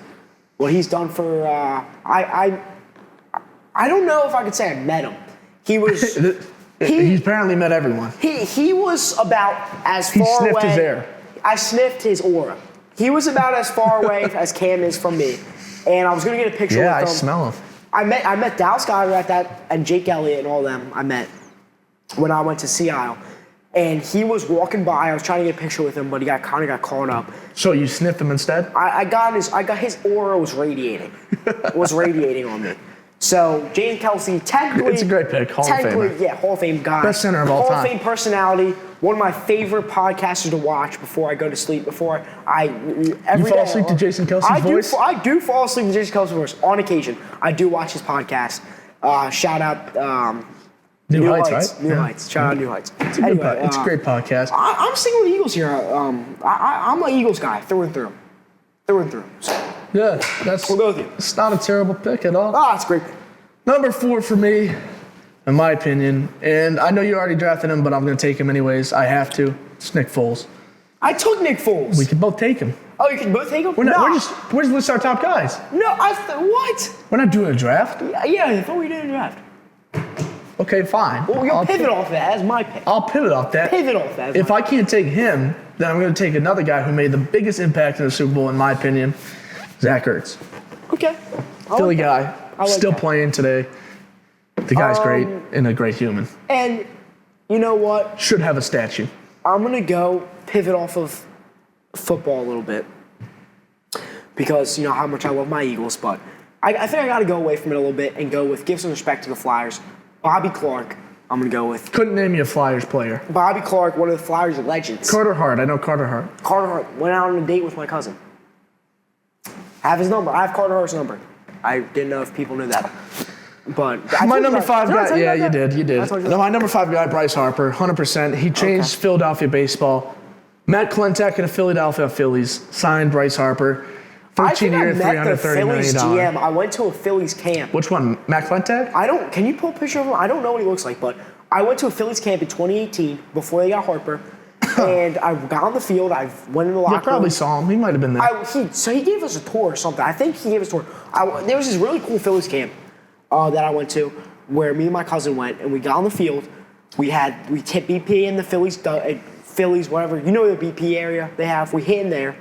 What he's done for I don't know if I could say I met him. He was. He's apparently met everyone. He was about as He far sniffed away. his air. I sniffed his aura. He was about as far away as Cam is from me, and I was gonna get a picture with him. Yeah, I smell him. I met Dallas Goddard and Jake Elliott and all them. I met when I went to Sea Isle, and he was walking by. I was trying to get a picture with him, but he got caught up. So you sniffed him instead? I got his aura was radiating, on me. So James Kelce, technically, it's a great pick, Hall of Famer. Yeah, Hall of Fame guy, best center of all time, Hall of Fame personality. One of my favorite podcasters to watch before I go to sleep. Before you fall asleep to Jason Kelce's voice? I do fall asleep to Jason Kelce's voice on occasion. I do watch his podcast. Shout out. New Heights, right? New Heights. Shout out New Heights. It's a great podcast. I'm sticking with the Eagles here. I'm an Eagles guy through and through. So. Yeah, we'll go with you. It's not a terrible pick at all. It's great. Number 4 for me, in my opinion, and I know you already drafted him, but I'm going to take him anyways. I have to. It's Nick Foles. I took Nick Foles. We can both take him. Oh, you can both take him? We're just list our top guys. No, what? We're not doing a draft. Yeah, I thought we did a draft. Okay, fine. Well, you'll pivot off that. That's my pick. I'll pivot off that. If I can't take him, then I'm going to take another guy who made the biggest impact in the Super Bowl, in my opinion, Zach Ertz. Okay. Philly guy. Still playing today. The guy's great and a great human. And you know what? Should have a statue. I'm going to go pivot off of football a little bit because you know how much I love my Eagles, but I think I got to go away from it a little bit and give some respect to the Flyers. Bobby Clark, I'm going to go with. Couldn't name you a Flyers player. Bobby Clark, one of the Flyers legends. Carter Hart. I know Carter Hart. Carter Hart went out on a date with my cousin. I have his number. I have Carter Hart's number. I didn't know if people knew that. But my number 5 guy. Yeah, you did. No, my number 5 guy, Bryce Harper, 100%. He changed Philadelphia baseball. Matt Klentak and the Philadelphia Phillies signed Bryce Harper. 13-year, $330 million. I met the Phillies GM. I went to a Phillies camp. Which one? Matt Klentak? Can you pull a picture of him? I don't know what he looks like, but I went to a Phillies camp in 2018 before they got Harper. And I got on the field. I went in the locker room. You probably saw him. He might have been there. So he gave us a tour or something. I think he gave us a tour. There was this really cool Phillies camp that I went to where me and my cousin went, and we got on the field. We hit BP in the Phillies, whatever. You know the BP area they have. We hit in there.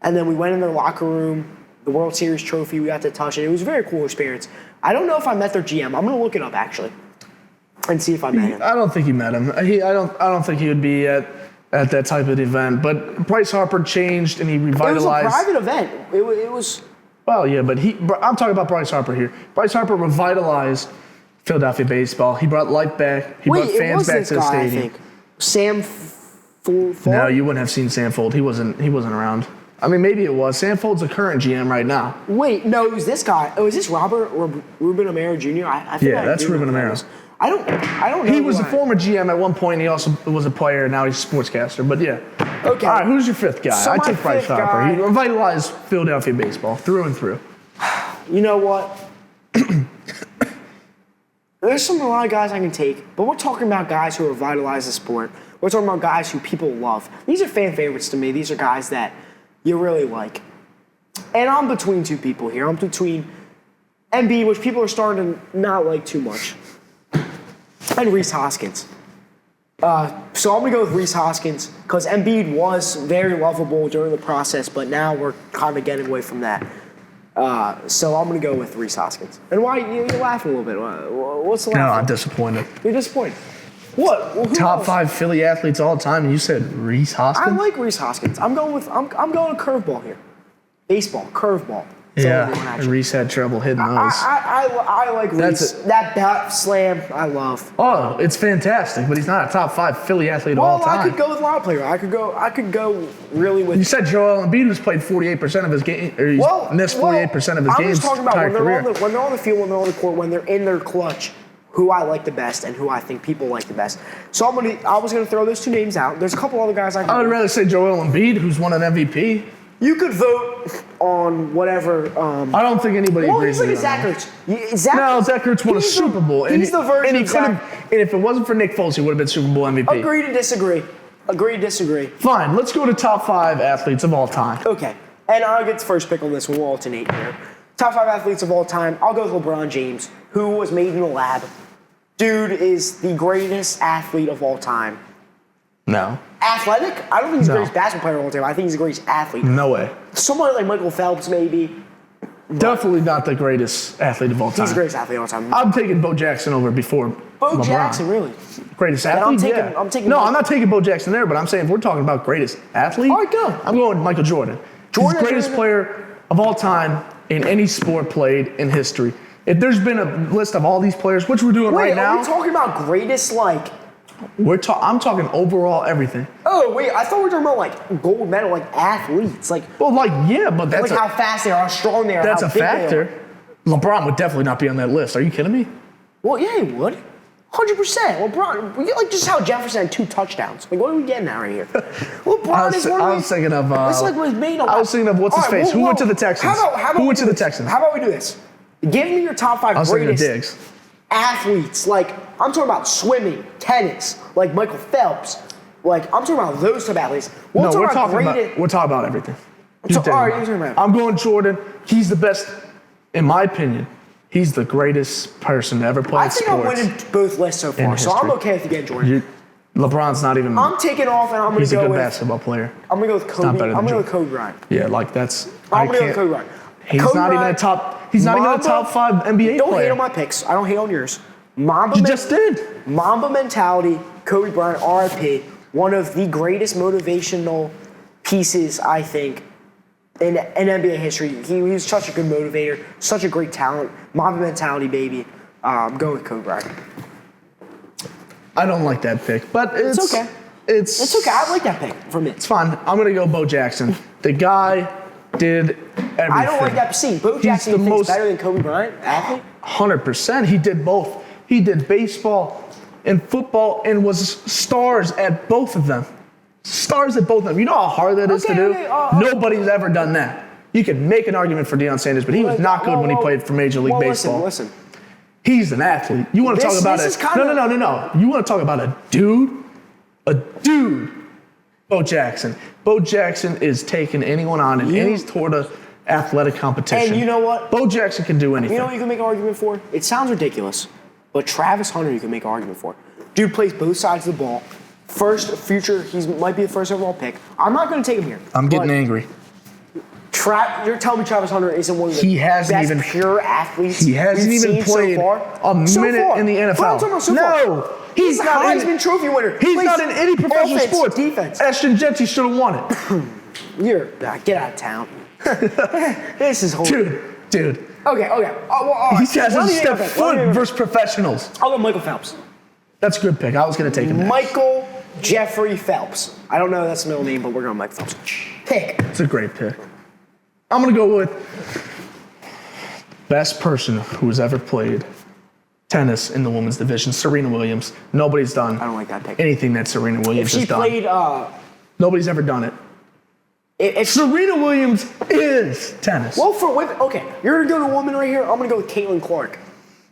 And then we went in their locker room, the World Series trophy, we got to touch it. It was a very cool experience. I don't know if I met their GM. I'm going to look it up, actually, and see if I met him. I don't think you met him. I don't think he would be at that type of event. But Bryce Harper changed and he revitalized. It was a private event. It was. Well, yeah, but I'm talking about Bryce Harper here. Bryce Harper revitalized Philadelphia baseball. He brought life back. He brought fans back to the stadium. I think. Sam Fuld? No, you wouldn't have seen Sam Fuld. He wasn't around. I mean, maybe it was. Sam Fold's a current GM right now. Wait, no, it was this guy. Oh, is this Ruben Amaro Jr.? I think that's Ruben Amaro. I don't know. He was a former GM at one point. He also was a player. Now he's a sportscaster. But yeah. Okay. All right, who's your 5th guy? So I take Bryce Harper. He revitalized Philadelphia baseball through and through. You know what? There's a lot of guys I can take, but we're talking about guys who revitalize the sport. We're talking about guys who people love. These are fan favorites to me. These are guys that you really like. And I'm between two people here. I'm between Embiid, which people are starting to not like too much, and Reese Hoskins. So I'm going to go with Reese Hoskins because Embiid was very lovable during the process, but now we're kind of getting away from that. So I'm going to go with Reese Hoskins. And why? You're laughing a little bit. What's the laugh? No, I'm disappointed. You're disappointed. What? Well, Top 5 Philly athletes all time, and you said Reese Hoskins? I like Reese Hoskins. I'm going curveball here. Baseball, curveball. Yeah, Reese had trouble hitting those. I like Reese. That bat slam, I love. Oh, it's fantastic, but he's not a top 5 Philly athlete of all time. I could go with a lot of players. I could go really with. You said Joel Embiid, who's played 48% of his game, or he's missed 48% of his games. I'm just talking about when they're on the field, when they're on the court, when they're in their clutch. Who I like the best and who I think people like the best. So I was gonna throw those 2 names out. There's a couple other guys I would rather say Joel Embiid, who's won an MVP. You could vote on whatever. I don't think anybody agrees with Zach Ertz. Zach Ertz won a Super Bowl. He's the version of Zach. And if it wasn't for Nick Foles, he would have been Super Bowl MVP. Agree to disagree. Fine, let's go to top 5 athletes of all time. Okay, and I'll get the first pick on this one. We'll alternate here. Top 5 athletes of all time. I'll go with LeBron James, who was made in a lab. Dude is the greatest athlete of all time. No. Athletic? I don't think he's the No. greatest basketball player of all time. I think he's the greatest athlete. No way. Somebody like Michael Phelps, maybe. Definitely not the greatest athlete of all time. He's the greatest athlete of all time. I'm taking Bo Jackson over before Bo LeBron. Jackson, really? Greatest I'm athlete? taking- yeah. I'm taking no, Mike- I'm not taking Bo Jackson there, but I'm saying if we're talking about greatest athlete, All right, go. I'm going with Michael Jordan. He's the greatest player of all time in any sport played in history. If there's been a list of all these players, which we're doing Wait, right are now, we talking about greatest, like... I'm talking overall everything. Oh, wait, I thought we were talking about, like, gold medal, like, athletes. Like Well, yeah, but that's how fast they are, how strong they are, that's how a big they are. factor. LeBron would definitely not be on that list. Are you kidding me? Well, yeah, he would. 100%. LeBron, like just how Jefferson had 2 touchdowns. Like, what are we getting at right here? LeBron is one of I was thinking of. It's like was made on. I was thinking of what's his face. Who went to the Texans? Who went to the Texans? How about we do this? Give me your top 5 I was thinking of greatest Diggs. athletes. Like, I'm talking about swimming, tennis, like Michael Phelps. Like, I'm talking about those type of athletes. No, we're about talking greatest. about everything. So, all right, you're talking about. I'm going Jordan. He's the best, in my opinion. He's the greatest person to ever play I think sports. I'm winning both lists so far, so I'm history. okay with you getting Jordan. LeBron's not even. I'm taking off, and I'm going He's to a go good with. basketball player. I'm going to go with Kobe. not better than I'm going to go Jordan. with Kobe Bryant. Yeah, like that's. I'm going to go with Kobe Bryant. He's Kobe not even a Bryant, top. He's not even a Mamba- top 5 NBA Don't player. hate on my picks. I don't hate on yours. Mamba You men- just did. Mamba mentality, Kobe Bryant, RIP, one of the greatest motivational pieces, I think, in NBA history. He was such a good motivator, such a great talent. Mamba mentality, baby. Go with Kobe Bryant. I don't like that pick, but it's okay. It's okay. I like that pick from It's it. fine. I'm gonna go Bo Jackson. The guy did everything. I don't like that. See, Bo Jackson the thinks most- better than Kobe Bryant, athlete. 100%. He did both. He did baseball and football and was stars at both of them. Stars at both of them. You know how hard that is to Okay, do? okay, Nobody's ever done that. You can make an argument for Deion Sanders, but he was not good when he played for Major League Baseball. Listen. He's an athlete. You want to talk about this is it? kinda- No. You want to talk about a dude? A dude. Bo Jackson. Bo Jackson is taking anyone on in any sort of athletic competition. And you know what? Bo Jackson can do anything. You know what you can make an argument for? It sounds ridiculous, but Travis Hunter you can make an argument for. Dude plays both sides of the ball. He might be the first overall pick. I'm not going to take him here. I'm getting but angry. You're telling me Travis Hunter isn't one of the best pure athletes He hasn't we've even seen played so far? a minute in the NFL. What am I talking about so No, far? he's a not in- Heisman Trophy winner. He's Plays not in any professional offense, sports. Defense. Ashton Jetty should have won it. Get out of town. This is horrible. Dude. Okay. All right. He hasn't stepped foot versus professionals. I'll go Michael Phelps. That's a good pick. I was going to take him next. Michael Jeffrey Phelps. I don't know that's the middle name, but we're going Mike Phelps. Pick. It's a great pick. I'm going to go with best person who has ever played tennis in the women's division, Serena Williams. Nobody's done I don't like that pick. anything that Serena If Williams she has done. played, Nobody's ever done it. if she, Serena Williams is tennis. well, for women, okay, you're gonna go to a woman right here. I'm gonna go with Caitlin Clark.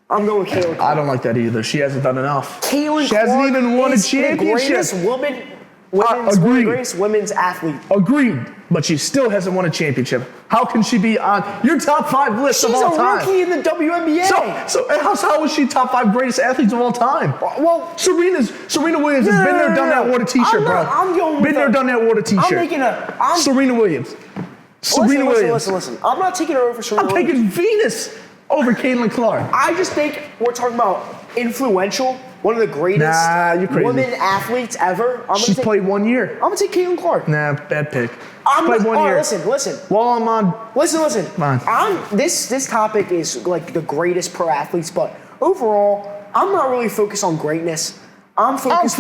I'm going with Caitlin Clark. I don't like that either. She hasn't done enough. Caitlin She hasn't Clark even won a is championship. The greatest one of the agreed. greatest women's athlete. Agreed, but she still hasn't won a championship. How can she be on your top 5 list She's of all a time? rookie in the WNBA. So how is she top 5 greatest athletes of all time? Well, Serena Williams has been there, done that, wore the t-shirt, bro. I'm going with been there, done that, wore the t-shirt. I'm making a. Serena Williams. Serena Williams. Listen. I'm not taking her over for Serena I'm Williams. taking Venus over Caitlin Clark. I just think we're talking about influential, one of the greatest Nah, you're crazy. women athletes ever. She's played 1 year. I'm gonna take Caitlin Clark. Nah, bad pick. I'm Played not, 1 all right, year. Listen. While I'm on, Listen. on. This topic is like the greatest pro athletes, but overall, I'm not really focused on greatness. I'm focused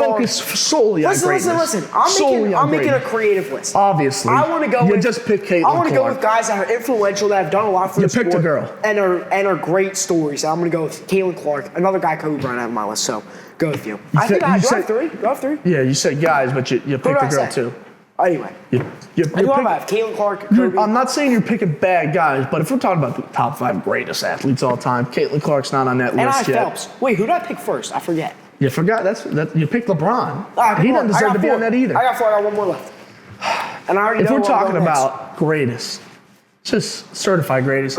solely on greatness. Listen. Solely on I'm making a greatness. creative list. Obviously. I want to go. You with, just picked Caitlin I want to go Clark. with guys that are influential, that have done a lot for You the sport. picked a girl. And are great stories. I'm going to go with Caitlin Clark. Another guy, Kobe Bryant, I have on my list. So go with you. I think I have three. Do I have three? Yeah, you said guys, but you picked did a I girl say? too. Anyway. I have Caitlin Clark, Kobe. I'm not saying you're picking bad guys, but if we're talking about the top 5 greatest athletes all time, Caitlin Clark's not on that and I list have yet. Phelps. Wait, who did I pick first? I forget. You forgot that you picked LeBron. All right, He come on. doesn't I deserve got to be four. on that either. I got 4. I got one more left. And I already If know we're where I'm talking going next. about greatest, just certified greatest,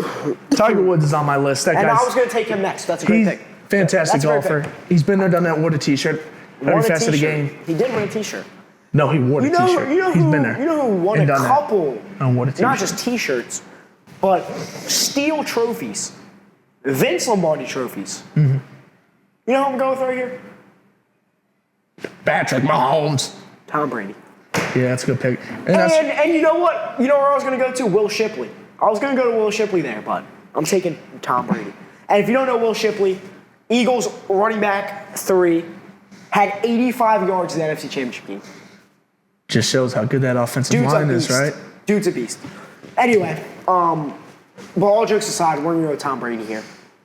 Tiger Woods is on my list. That And I guy's was going to take him next. That's a great he's pick. fantastic That's a great golfer. pick. He's been there, done that, wore the t-shirt. Won Every a facet of the t-shirt. game. He did win a t-shirt. No, he wore the T-shirt. He's been there. You know who won and a done couple, that. And wore the T-shirt. not just T-shirts, but steel trophies. Vince Lombardi trophies. Mm-hmm. You know who I'm going with right here? Patrick Mahomes. Tom Brady. Yeah, that's a good pick. And you know what? You know where I was going to go to? Will Shipley. I was going to go to Will Shipley there, but I'm taking Tom Brady. And if you don't know Will Shipley, Eagles running back 3, had 85 yards in the NFC Championship game. Just shows how good that offensive line is, right? Dude's a beast. Anyway, but all jokes aside, we're going to go with Tom Brady here.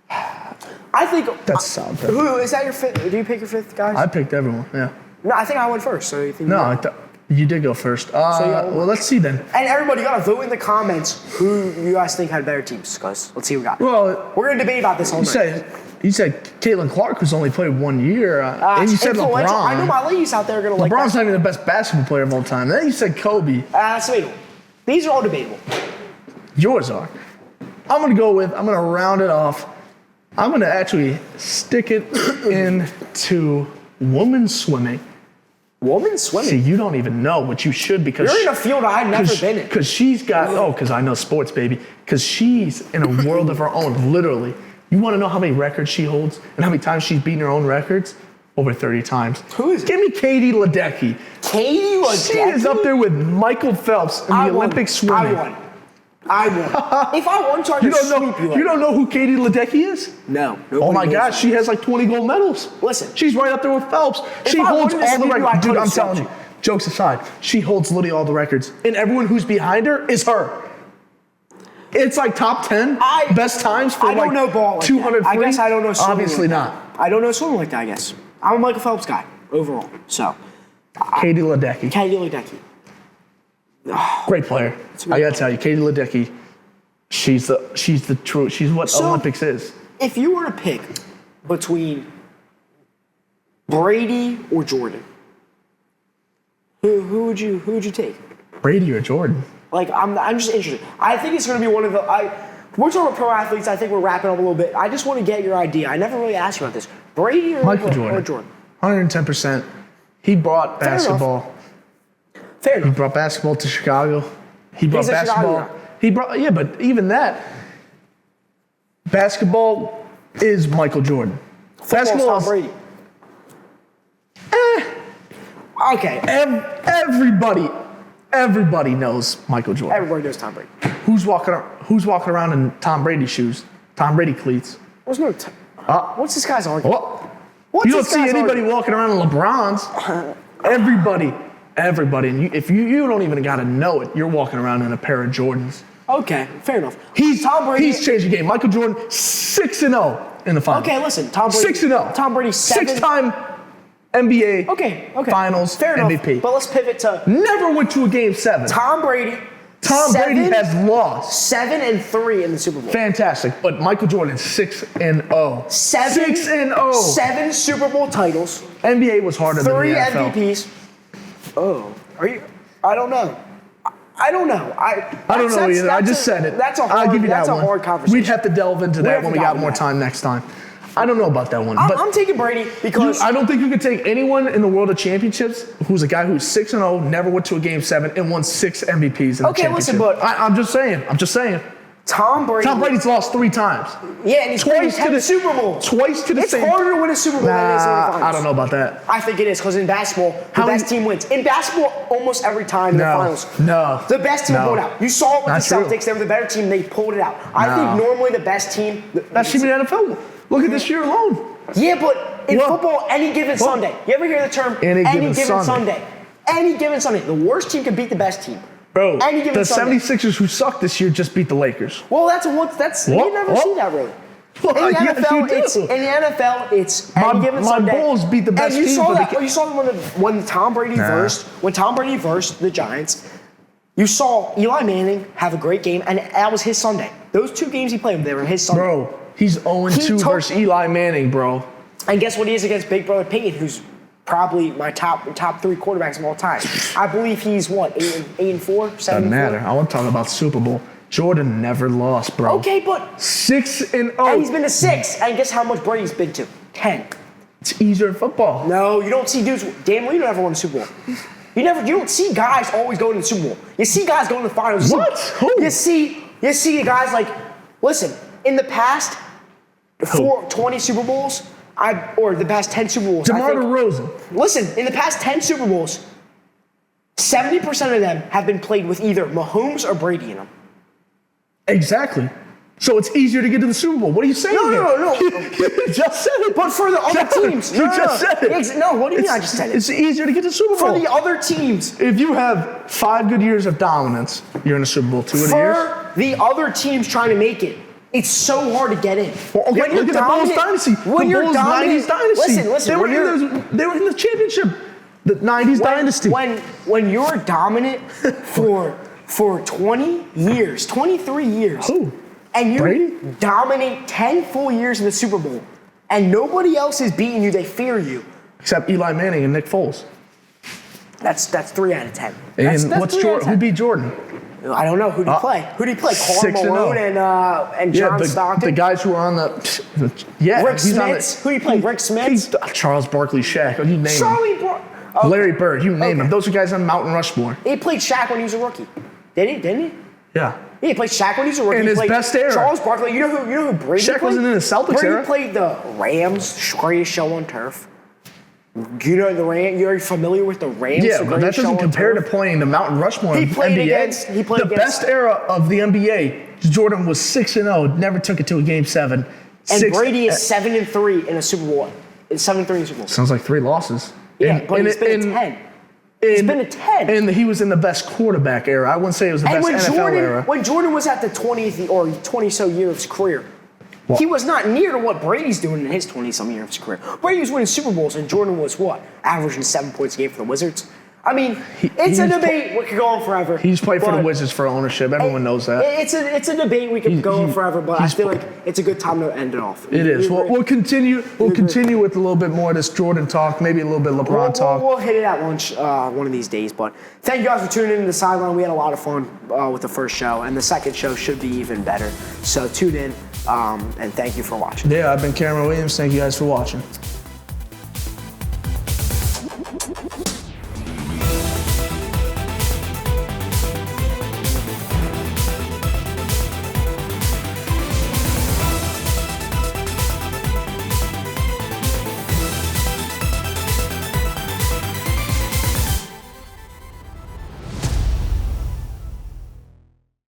I think that's a solid pick. Who is that your fifth? Do you pick your fifth, guys? I picked everyone. Yeah. No, I think I went first. So you think you did go first. Well, let's see then. And everybody, you gotta vote in the comments who you guys think had better teams, guys. Let's see who we got. Well, we're gonna debate about this all night. You said Caitlin Clark, who's only played 1 year, and you said LeBron. I know my ladies out there are gonna like that. LeBron's not even the best basketball player of all time. Then you said Kobe. That's debatable. These are all debatable. Yours are. I'm gonna round it off. I'm gonna actually stick it into women's swimming. Women's swimming? See, you don't even know, but you should because you're in a field I've never been in. Because she's got, because I know sports, baby. Because she's in a world of her own, literally. You want to know how many records she holds and how many times she's beaten her own records? Over 30 times. Who is it? Give me Katie Ledecky. Katie Ledecky? She is up there with Michael Phelps in the Olympic swimming. I won. If I won, so I could sweep you. You don't know who Katie Ledecky is? No. Oh my gosh, she has like 20 gold medals. Listen. She's right up there with Phelps. She holds all the records. Dude, I'm telling you, jokes aside, she holds literally all the records. And everyone who's behind her is her. It's like top 10 best times for like 200 I guess I don't know swimming. Obviously not. I don't know swimming like that, I guess. I'm a Michael Phelps guy, overall. So. Katie Ledecky. Katie Ledecky. Great player. I gotta tell you, Katie Ledecky, she's the true. She's what Olympics is. If you were to pick between Brady or Jordan, who would you take? Brady or Jordan? Like I'm just interested. I think it's going to be one of the. We're talking about pro athletes. I think we're wrapping up a little bit. I just want to get your idea. I never really asked you about this. Brady or Jordan? 110%. He brought basketball. Fair enough. He brought basketball to Chicago. He brought basketball. But even that, basketball is Michael Jordan. Basketball is Tom Brady. Okay. Everybody knows Michael Jordan. Everybody knows Tom Brady. Who's walking around in Tom Brady shoes? Tom Brady cleats. What's this guy's argument? You don't see anybody walking around in LeBrons. Everybody. And if you don't even got to know it, you're walking around in a pair of Jordans. Okay, fair enough. Tom Brady. He's changed the game. Michael Jordan, 6-0 in the finals. Okay, listen, Tom Brady. 6-0. Tom Brady, 6-time NBA okay. Finals fair MVP. Enough. But let's pivot to never went to a game 7. Tom Brady has lost 7-3 in the Super Bowl. Fantastic, but Michael Jordan 6-0. 6-0. 7 Super Bowl titles. NBA was harder than the NFL. 3 MVPs. Oh, are you? I don't know. I don't know either. I just said it. I'll give you that one. That's a hard conversation. We'd have to delve into that when we got more time next time. I don't know about that one. I'm taking Brady because I don't think you could take anyone in the world of championships who's a guy who's 6-0, never went to a game 7, and won 6 MVPs in the championship. Okay, listen, but I'm just saying. Tom Brady's lost 3 times. Yeah, and he's twice to the Super Bowl. Twice to the same. It's harder to win a Super Bowl than it is in the finals. I don't know about that. I think it is because in basketball, the best team wins. In basketball, almost every time in the finals, the best team pulled out. You saw it with the Celtics; they were the better team. They pulled it out. I think normally the best team. Best team in the NFL. Look at this year alone. Yeah, but in football, any given Sunday. You ever hear the term any given Sunday? Any given Sunday. The worst team can beat the best team. Bro, the 76ers who suck this year just beat the Lakers. Well, you never see that really. In the NFL, it's any given Sunday. My Bulls beat the best team. You saw when Tom Brady versed the Giants. You saw Eli Manning have a great game, and that was his Sunday. Those 2 games he played, they were his Sunday. Bro, he's 0-2 versus Eli Manning, bro. And guess what he is against Big Brother Peyton, who's probably my top 3 quarterbacks of all time. I believe he's 8-4, 7-4. Doesn't matter. I want to talk about Super Bowl. Jordan never lost, bro. Okay, but 6-0. And he's been to 6. And guess how much Brady's been to? 10. It's easier in football. No, you don't see dudes. Dan Marino never won a Super Bowl. You don't see guys always going to the Super Bowl. You see guys going to the finals. What? Who? You see guys like, listen, in the past 20 Super Bowls, or the past 10 Super Bowls. DeMar DeRozan. Listen, in the past 10 Super Bowls, 70% of them have been played with either Mahomes or Brady in them. Exactly. So it's easier to get to the Super Bowl. What are you saying? No. You just said it. But for the other teams. You just said it. No, what do you mean I just said it? It's easier to get to the Super Bowl. For the other teams. If you have 5 good years of dominance, you're in the Super Bowl 2 of the years. For the other teams trying to make it, it's so hard to get in. Well, okay, look at the Bulls dynasty. When you're dominant, 90s dynasty. Listen. They were in the championship. The 90s dynasty. When you're dominant for 20 years, 23 years. Who? And you Brady? dominate 10 full years in the Super Bowl, and nobody else is beating you, they fear you. Except Eli Manning and Nick Foles. That's 3 out of 10. And what's Jordan? Who beat Jordan? I don't know. Who did he play? Who did he play? Karl 6-0. Malone and John Stockton? The guys who are on the Rick Smits. Who did he play? Rick Smits? Charles Barkley, Shaq. You name him. Okay. Larry Bird. You name him. Those are guys on Mount Rushmore. He played Shaq when he was a rookie. Didn't he? Yeah. He played Shaq when he was a rookie. In his best era. Charles Barkley. You know who Brady Shaq played? wasn't in the Celtics era. Brady played the Rams, greatest show on turf. You know the Rams. You're familiar with the Rams? Yeah, but that doesn't compare to playing the Mountain Rushmore in the NBA. The best era of the NBA, Jordan was 6-0, never took it to a Game 7. And Brady is 7-3 in a Super Bowl. It's 7-3 in a Super Bowl. Sounds like 3 losses. Yeah, but he's been a 10. He's been a 10. And he was in the best quarterback era. I wouldn't say it was the best NFL era. When Jordan was at the 20th or 20-so year of his career, he was not near to what Brady's doing in his 20-some year of his career. Brady was winning Super Bowls, and Jordan was what? Averaging 7 points a game for the Wizards. I mean, it's a debate. We could go on forever. He's played for the Wizards for ownership. Everyone knows that. It's a debate. We could go on forever, but I feel like it's a good time to end it off. It is. We'll continue. We'll continue with a little bit more of this Jordan talk, maybe a little bit of LeBron talk. We'll hit it at lunch one of these days. But thank you guys for tuning in to the Sideline. We had a lot of fun with the first show, and the second show should be even better. So tune in, and thank you for watching. Yeah, I've been Cameron Williams. Thank you guys for watching.